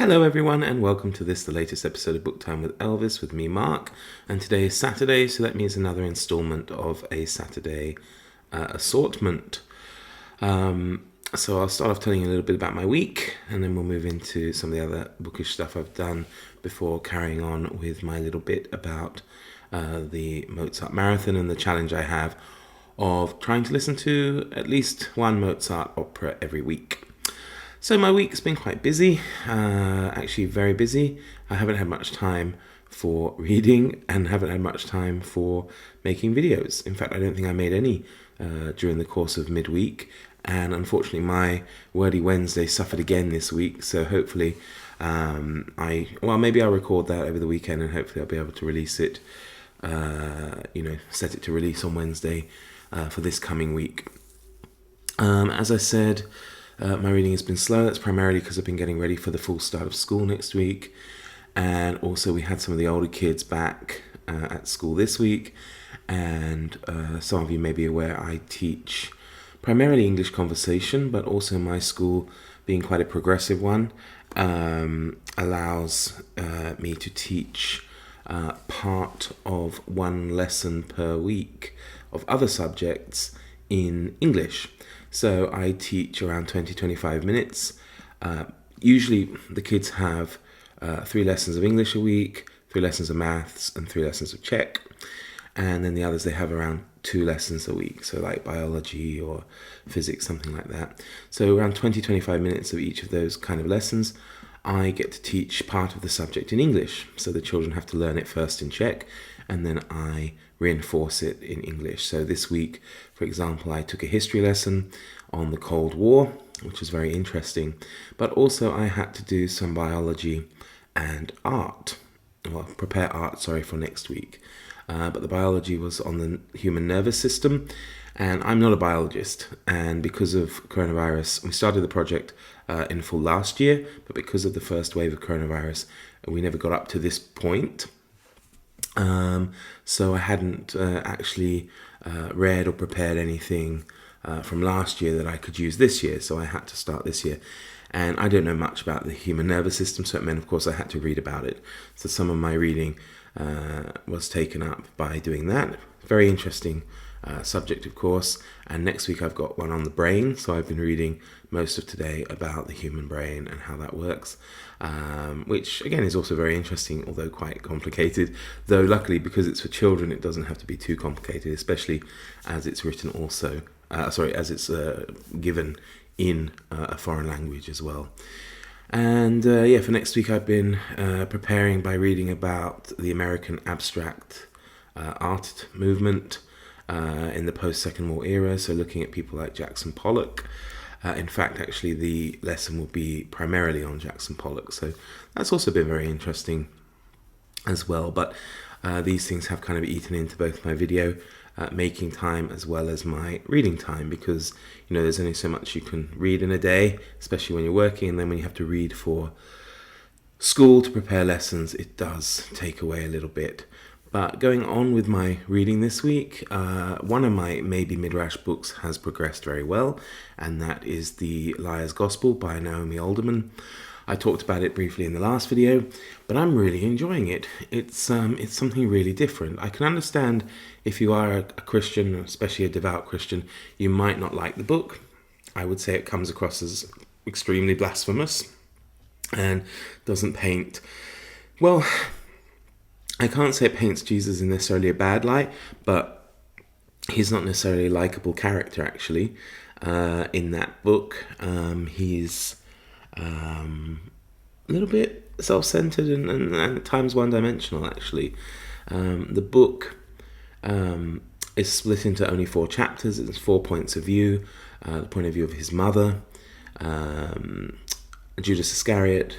Hello everyone and welcome to the latest episode of Book Time with Elvis with me, Mark. And today is Saturday, so that means another installment of a Saturday Assortment. So I'll start off telling you a little bit about my week, and then we'll move into some of the other bookish stuff I've done before carrying on with my little bit about the Mozart Marathon and the challenge I have of trying to listen to at least one Mozart opera every week. So my week's been quite busy, actually very busy. I haven't had much time for reading and haven't had much time for making videos. In fact, I don't think I made any during the course of midweek. And unfortunately, my Wordy Wednesday suffered again this week. So hopefully, maybe I'll record that over the weekend and hopefully I'll be able to release it, set it to release on Wednesday for this coming week. As I said, my reading has been slow. That's primarily because I've been getting ready for the full start of school next week. And also we had some of the older kids back at school this week. And some of you may be aware I teach primarily English conversation, but also my school, being quite a progressive one, allows me to teach part of one lesson per week of other subjects in English. So I teach around 20-25 minutes. Usually the kids have 3 lessons of English a week, 3 lessons of maths, and 3 lessons of Czech. And then the others, they have around 2 lessons a week, so like biology or physics, something like that. So around 20-25 minutes of each of those kind of lessons, I get to teach part of the subject in English. So the children have to learn it first in Czech, and then I reinforce it in English. So this week, for example, I took a history lesson on the Cold War, which was very interesting. But also I had to do some biology and art. Well, prepare art, for next week. But the biology was on the human nervous system, and I'm not a biologist. And because of coronavirus, we started the project in full last year, but because of the first wave of coronavirus, we never got up to this point. So I hadn't actually read or prepared anything from last year that I could use this year, so I had to start this year. And I don't know much about the human nervous system, so it meant, of course, I had to read about it. So some of my reading was taken up by doing that. Very interesting subject, of course. And next week I've got one on the brain, so I've been reading most of today about the human brain and how that works, which again is also very interesting, although quite complicated. Though luckily, because it's for children, it doesn't have to be too complicated, especially as it's written also, as it's given in a foreign language as well. And for next week I've been preparing by reading about the American abstract art movement in the post-Second War era, so looking at people like Jackson Pollock. In fact, actually, the lesson will be primarily on Jackson Pollock, so that's also been very interesting as well. But these things have kind of eaten into both my video making time as well as my reading time, because there's only so much you can read in a day, especially when you're working, and then when you have to read for school to prepare lessons, it does take away a little bit. But going on with my reading this week, one of my maybe Midrash books has progressed very well, and that is The Liar's Gospel by Naomi Alderman. I talked about it briefly in the last video, but I'm really enjoying it. It's something really different. I can understand if you are a Christian, especially a devout Christian, you might not like the book. I would say it comes across as extremely blasphemous and doesn't paint... Well, I can't say it paints Jesus in necessarily a bad light, but he's not necessarily a likable character, actually, in that book. He's a little bit self-centered and at times one-dimensional, actually. The book is split into only 4 chapters. It's 4 points of view. The point of view of his mother, Judas Iscariot,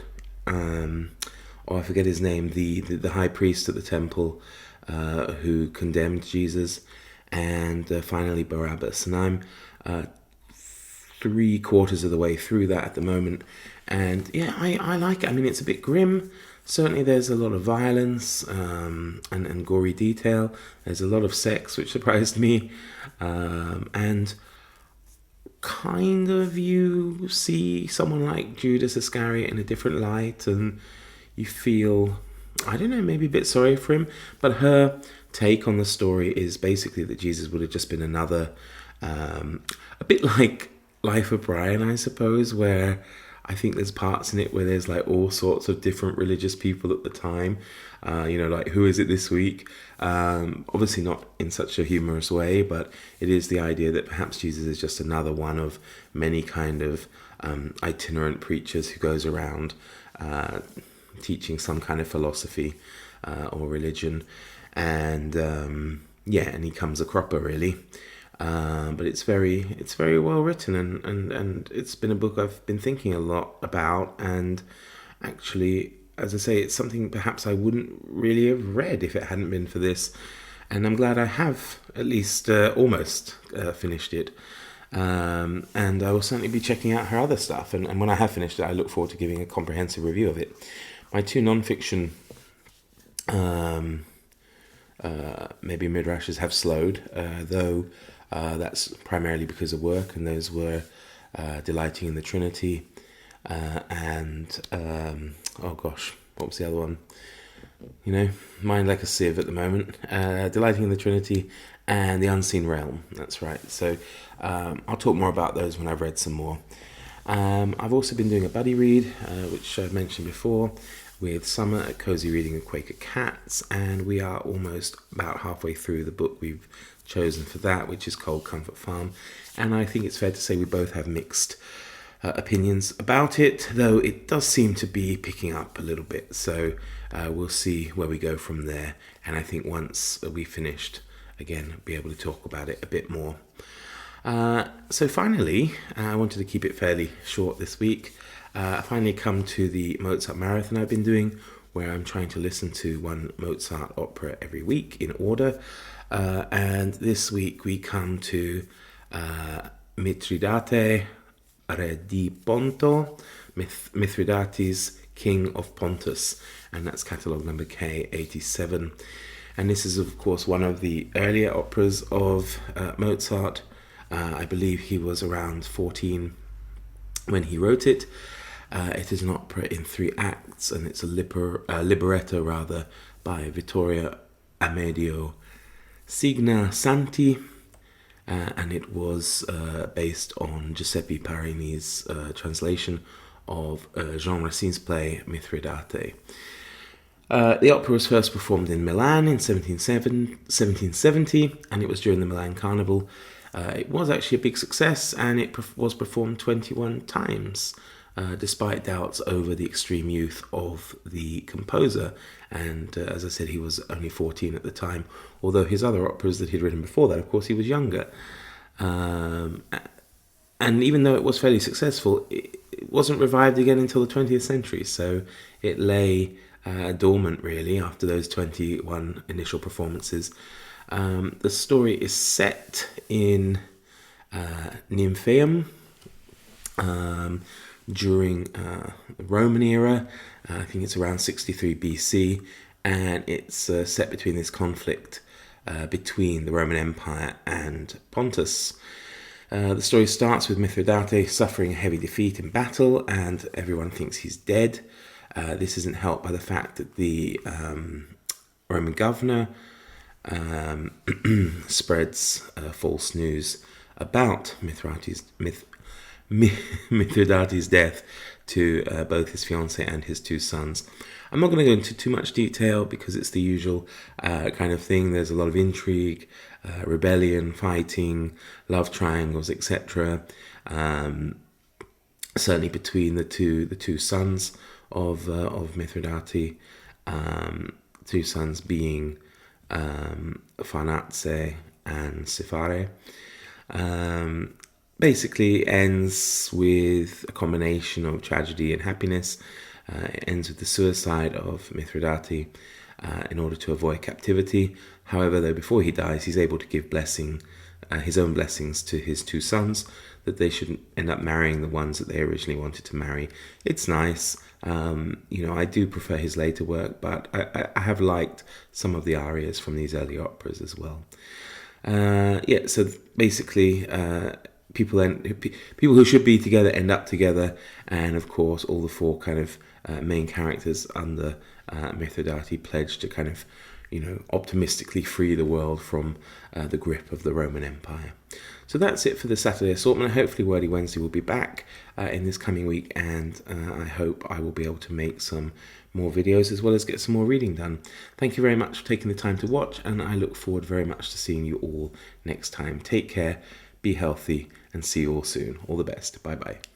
I forget his name, the high priest at the temple who condemned Jesus, and finally Barabbas. And I'm 3/4 of the way through that at the moment, and I like it. I mean, it's a bit grim. Certainly there's a lot of violence and gory detail. There's a lot of sex, which surprised me, and kind of you see someone like Judas Iscariot in a different light, and you feel, I don't know, maybe a bit sorry for him. But her take on the story is basically that Jesus would have just been another, a bit like Life of Brian, I suppose, where I think there's parts in it where there's like all sorts of different religious people at the time. Like who is it this week? Obviously not in such a humorous way, but it is the idea that perhaps Jesus is just another one of many kind of itinerant preachers who goes around teaching some kind of philosophy or religion. And and he comes a cropper really. But it's very well written, and it's been a book I've been thinking a lot about, and actually, as I say, it's something perhaps I wouldn't really have read if it hadn't been for this, and I'm glad I have at least almost finished it, and I will certainly be checking out her other stuff, and when I have finished it, I look forward to giving a comprehensive review of it. My two non-fiction maybe Midrashes have slowed, though that's primarily because of work, and those were Delighting in the Trinity and what was the other one? Mind like a sieve at the moment. Delighting in the Trinity and The Unseen Realm, that's right. So I'll talk more about those when I've read some more. I've also been doing a buddy read, which I've mentioned before, with Summer at Cozy Reading with Quaker Cats, and we are almost about halfway through the book we've chosen for that, which is Cold Comfort Farm, and I think it's fair to say we both have mixed opinions about it, though it does seem to be picking up a little bit, so we'll see where we go from there, and I think once we finished, again, be able to talk about it a bit more. So finally, I wanted to keep it fairly short this week. I finally come to the Mozart Marathon I've been doing, where I'm trying to listen to one Mozart opera every week in order. And this week we come to Mitridate, Re di Ponto, Mithridates, King of Pontus, and that's catalogue number K87. And this is, of course, one of the earlier operas of Mozart. I believe he was around 14 when he wrote it. It is an opera in 3 acts, and it's a libretto by Vittorio Amedio Signa Santi, and it was based on Giuseppe Parini's translation of Jean Racine's play Mithridate. The opera was first performed in Milan in 1770, and it was during the Milan Carnival. It was actually a big success, and it was performed 21 times, despite doubts over the extreme youth of the composer. And as I said, he was only 14 at the time, although his other operas that he'd written before that, of course, he was younger. And even though it was fairly successful, it wasn't revived again until the 20th century, so it lay dormant, really, after those 21 initial performances. The story is set in Nymphaeum, during the Roman era. I think it's around 63 BC, and it's set between this conflict between the Roman Empire and Pontus. The story starts with Mithridate suffering a heavy defeat in battle, and everyone thinks he's dead. This isn't helped by the fact that the Roman governor spreads false news about Mithridates' death to both his fiancée and his 2 sons. I'm not going to go into too much detail because it's the usual kind of thing. There's a lot of intrigue, rebellion, fighting, love triangles, etc. Certainly between the two sons of Mithridate, 2 sons being Farnace and Sifare. Basically ends with a combination of tragedy and happiness. It ends with the suicide of Mithridate in order to avoid captivity. However, though, before he dies, he's able to give his own blessings to his 2 sons, that they shouldn't end up marrying the ones that they originally wanted to marry. It's nice. I do prefer his later work, but I have liked some of the arias from these early operas as well. So basically, people who should be together end up together, and of course all the four kind of main characters under Mitridate pledge to kind of, optimistically free the world from the grip of the Roman Empire. So that's it for the Saturday Assortment. Hopefully Wordy Wednesday will be back in this coming week, and I hope I will be able to make some more videos as well as get some more reading done. Thank you very much for taking the time to watch, and I look forward very much to seeing you all next time. Take care, be healthy, and see you all soon. All the best. Bye-bye.